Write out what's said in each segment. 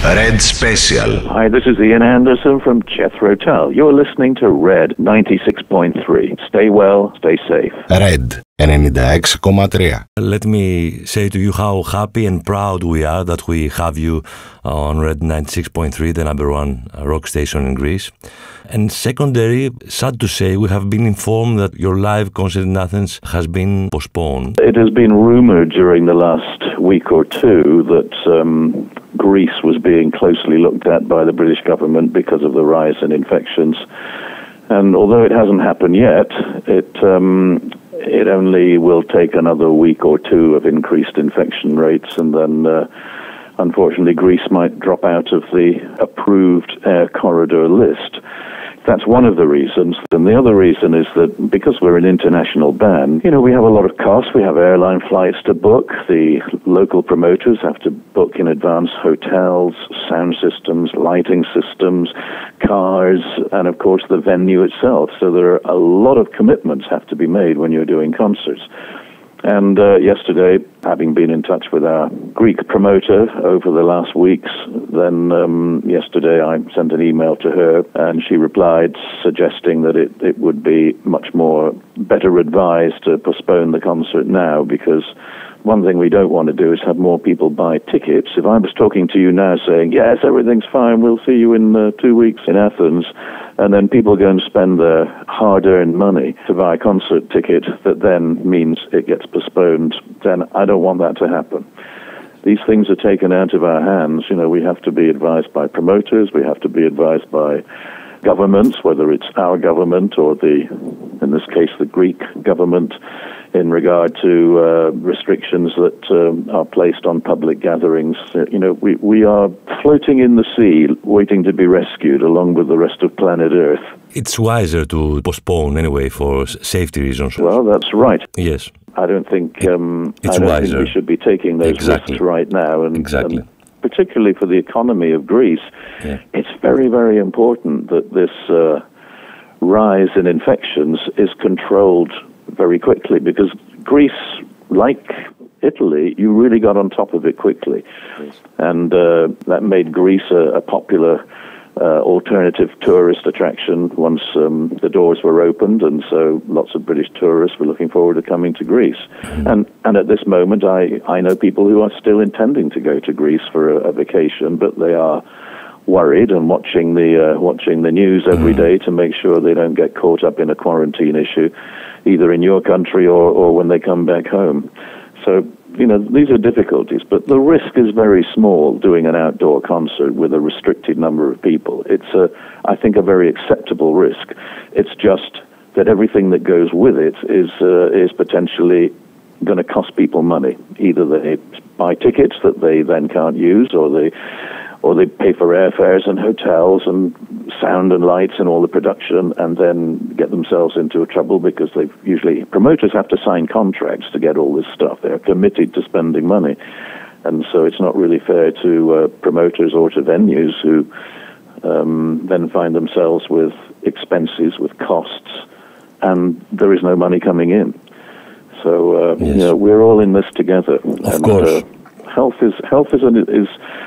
Red Special. Hi, this is Ian Anderson from Jethro Tull. You're listening to Red 96.3. Stay well, stay safe. Red 96.3. Let me say to you how happy and proud we are that we have you on Red 96.3, the number one rock station in Greece. And secondary, sad to say, we have been informed that your live concert in Athens has been postponed. It has been rumored during the last week or two that Greece was being closely looked at by the British government because of the rise in infections. And although it hasn't happened yet, it only will take another week or two of increased infection rates, and then unfortunately Greece might drop out of the approved air corridor list. That's one of the reasons. And the other reason is that because we're an international band, we have a lot of costs. We have airline flights to book. The local promoters have to book in advance hotels, sound systems, lighting systems, cars, and of course the venue itself. So there are a lot of commitments have to be made when you're doing concerts. And yesterday, having been in touch with our Greek promoter over the last weeks, then yesterday I sent an email to her, and she replied suggesting that it would be much more better advised to postpone the concert now, because one thing we don't want to do is have more people buy tickets. If I was talking to you now saying, yes, everything's fine, we'll see you in 2 weeks in Athens, and then people go and spend their hard-earned money to buy a concert ticket that then means it gets postponed, then I don't want that to happen. These things are taken out of our hands. We have to be advised by promoters, we have to be advised by governments, whether it's our government or in this case, the Greek government, in regard to restrictions that are placed on public gatherings. We are floating in the sea, waiting to be rescued along with the rest of planet Earth. It's wiser to postpone anyway for safety reasons. Well, that's right. Yes. I don't think we should be taking those risks right now. And, exactly. Particularly for the economy of Greece, it's very, very important that this rise in infections is controlled very quickly, because Greece, like Italy, you really got on top of it quickly. And that made Greece a popular alternative tourist attraction once the doors were opened, and so lots of British tourists were looking forward to coming to Greece. And at this moment, I know people who are still intending to go to Greece for a vacation, but they are worried and watching the news every day to make sure they don't get caught up in a quarantine issue, either in your country or when they come back home. So, these are difficulties, but the risk is very small doing an outdoor concert with a restricted number of people. It's, I think, a very acceptable risk. It's just that everything that goes with it is potentially going to cost people money. Either they buy tickets that they then can't use, or they pay for airfares and hotels and sound and lights and all the production, and then get themselves into trouble because promoters have to sign contracts to get all this stuff. They're committed to spending money. And so it's not really fair to promoters or to venues who then find themselves with expenses, with costs, and there is no money coming in. So, we're all in this together. Of course. Health is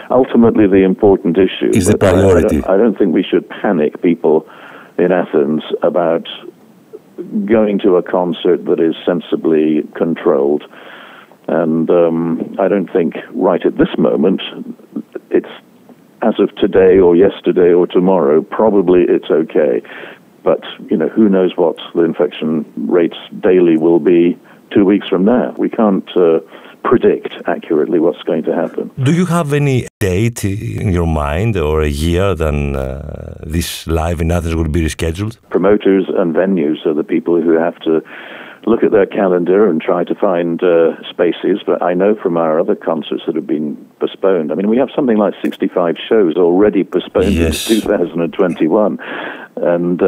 ultimately the important issue. Is the priority. I don't think we should panic people in Athens about going to a concert that is sensibly controlled. And I don't think right at this moment, it's as of today or yesterday or tomorrow, probably it's okay. But, who knows what the infection rates daily will be 2 weeks from now. We can't predict accurately what's going to happen. Do you have any date in your mind or a year then this live in Athens will be rescheduled? Promoters and venues are the people who have to look at their calendar and try to find spaces. But I know from our other concerts that have been postponed, we have something like 65 shows already postponed in 2021. And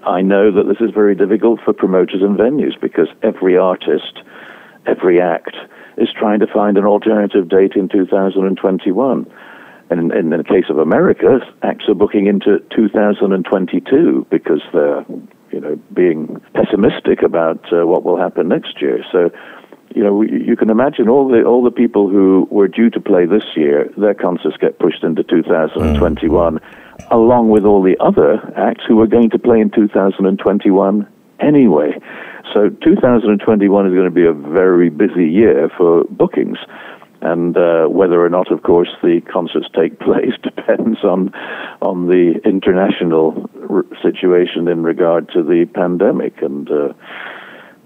I know that this is very difficult for promoters and venues, because every artist, every act is trying to find an alternative date in 2021. And in the case of America, acts are booking into 2022 because they're, being pessimistic about what will happen next year. So you can imagine all the people who were due to play this year, their concerts get pushed into 2021, along with all the other acts who were going to play in 2021 anyway. So 2021 is going to be a very busy year for bookings. And whether or not, of course, the concerts take place depends on the international situation in regard to the pandemic.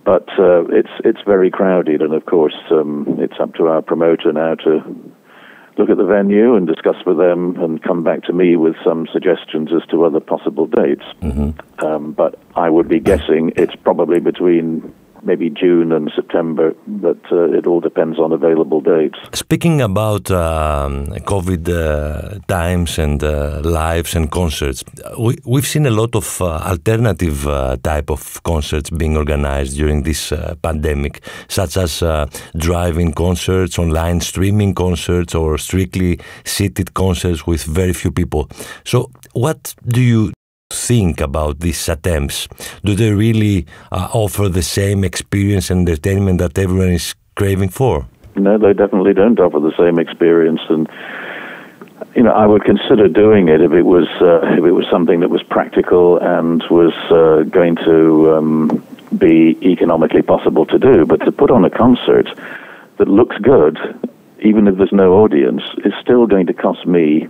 But it's very crowded, and of course, it's up to our promoter now to look at the venue and discuss with them and come back to me with some suggestions as to other possible dates. But I would be guessing it's probably between maybe June and September, but it all depends on available dates. Speaking about COVID times and lives and concerts, we've seen a lot of alternative type of concerts being organized during this pandemic, such as drive-in concerts, online streaming concerts, or strictly seated concerts with very few people. So what do you think about these attempts? Do they really offer the same experience and entertainment that everyone is craving for? No, they definitely don't offer the same experience, and I would consider doing it if it was something that was practical and was going to be economically possible to do. But to put on a concert that looks good, even if there's no audience, is still going to cost me,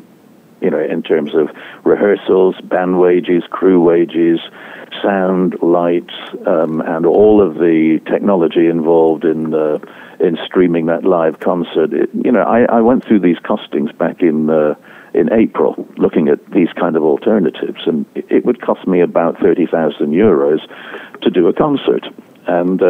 in terms of rehearsals, band wages, crew wages, sound, lights, and all of the technology involved in streaming that live concert. I went through these costings back in April, looking at these kind of alternatives, and it would cost me about 30,000 euros to do a concert. And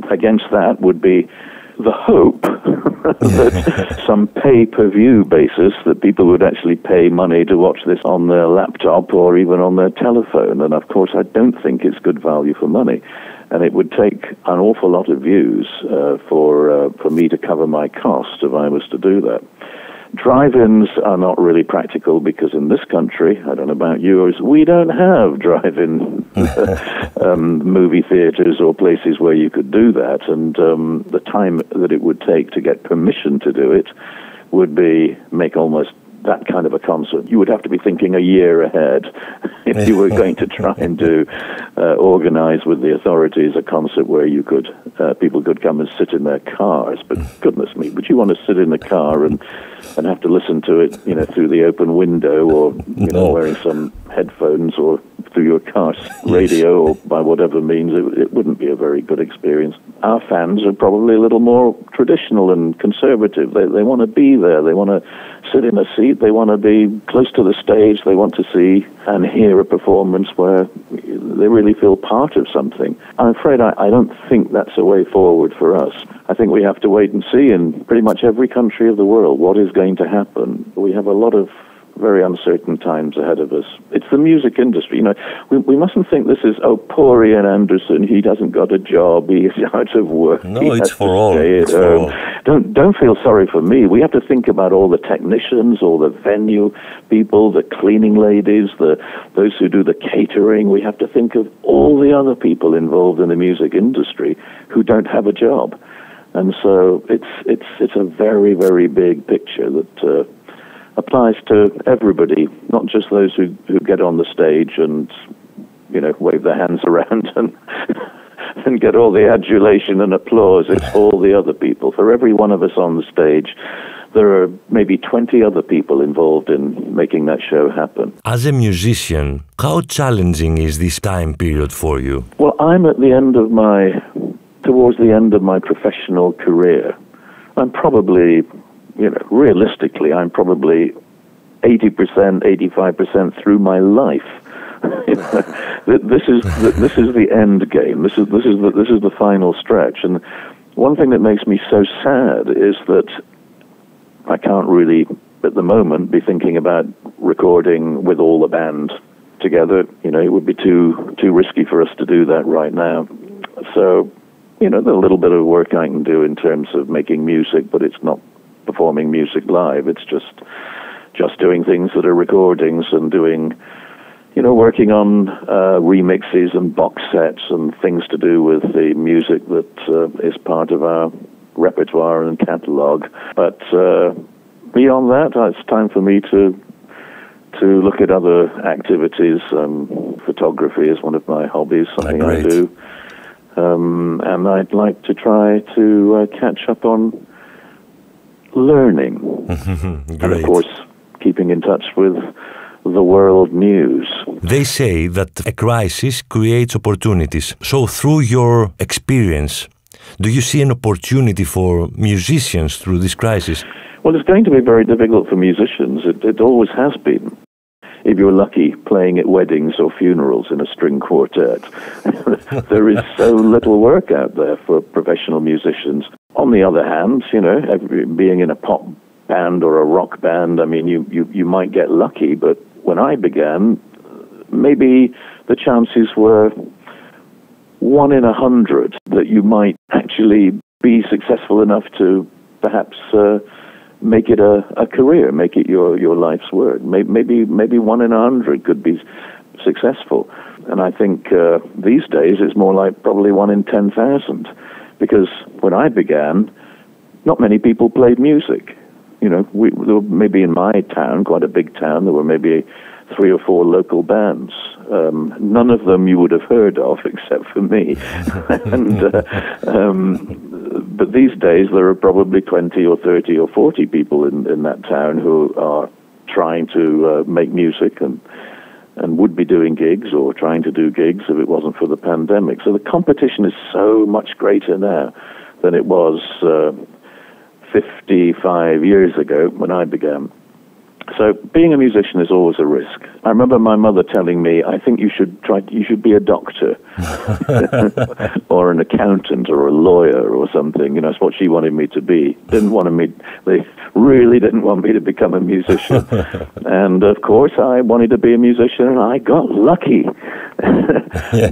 against that would be the hope that some pay-per-view basis, that people would actually pay money to watch this on their laptop or even on their telephone. And of course, I don't think it's good value for money. And it would take an awful lot of views for me to cover my costs if I was to do that. Drive-ins are not really practical because in this country, I don't know about yours, we don't have drive-in movie theaters or places where you could do that. And the time that it would take to get permission to do it would make almost that kind of a concert. You would have to be thinking a year ahead if you were going to try and organize with the authorities a concert where people could come and sit in their cars. But goodness me, would you want to sit in a car and have to listen to it, through the open window, or wearing some headphones, or through your car's radio, or by whatever means? It wouldn't be a very good experience. Our fans are probably a little more traditional and conservative. They want to be there. They want to sit in a seat. They want to be close to the stage. They want to see and hear a performance where they really feel part of something. I'm afraid I don't think that's a way forward for us. I think we have to wait and see in pretty much every country of the world what is going to happen. We have a lot of very uncertain times ahead of us. It's the music industry. We mustn't think this is, poor Ian Anderson, he hasn't got a job, he's out of work. No, it's for all. Don't feel sorry for me. We have to think about all the technicians, all the venue people, the cleaning ladies, those who do the catering. We have to think of all the other people involved in the music industry who don't have a job. And so it's a very, very big picture that applies to everybody, not just those who get on the stage and wave their hands around and get all the adulation and applause. It's all the other people. For every one of us on the stage, there are maybe 20 other people involved in making that show happen. As a musician, how challenging is this time period for you? Well, I'm at the end of towards the end of my professional career. I'm probably, realistically, I'm probably 80%, 85% through my life. This is the end game. This is the final stretch. And one thing that makes me so sad is that I can't really, at the moment, be thinking about recording with all the band together. It would be too risky for us to do that right now. So, there's a little bit of work I can do in terms of making music, but it's not performing music live. It's just doing things that are recordings and doing, working on remixes and box sets and things to do with the music that is part of our repertoire and catalogue. But beyond that, it's time for me to look at other activities. Photography is one of my hobbies, something I do. And I'd like to try to catch up on learning. And of course, keeping in touch with the world news. They say that a crisis creates opportunities. So through your experience, do you see an opportunity for musicians through this crisis? Well, it's going to be very difficult for musicians. It always has been. If you're lucky, playing at weddings or funerals in a string quartet. There is so little work out there for professional musicians. On the other hand, you know, being in a pop band or a rock band, I mean, you might get lucky, but when I began, maybe the chances were 1 in 100 that you might actually be successful enough to perhaps make it a career, make it your life's work. Maybe 1 in 100 could be successful. And I think these days it's more like probably 1 in 10,000. Because when I began, not many people played music. You know, there were maybe in my town, quite a big town, there were maybe 3 or 4 local bands. None of them you would have heard of except for me. But these days there are probably 20 or 30 or 40 people in that town who are trying to make music and would be doing gigs or trying to do gigs if it wasn't for the pandemic. So the competition is so much greater now than it was 55 years ago when I began. So being a musician is always a risk. I remember my mother telling me, I think you should be a doctor or an accountant or a lawyer or something. You know, that's what she wanted me to be. They really didn't want me to become a musician. And of course I wanted to be a musician and I got lucky.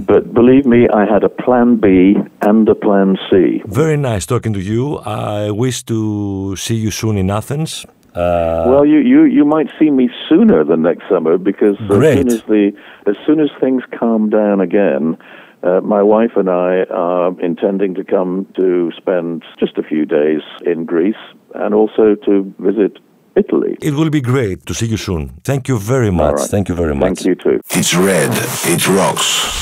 But believe me, I had a plan B and a plan C. Very nice talking to you. I wish to see you soon in Athens. Well, you might see me sooner than next summer because as soon as things calm down again, my wife and I are intending to come to spend just a few days in Greece and also to visit Italy. It will be great to see you soon. Thank you very much. Right. Thank you very much. Thank you too. It's Red. It rocks.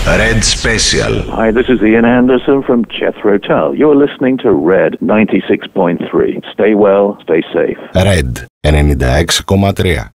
Red Special. Hi, this is Ian Anderson from Jethro Tull. You're listening to Red 96.3. Stay well, stay safe. Red 96.3.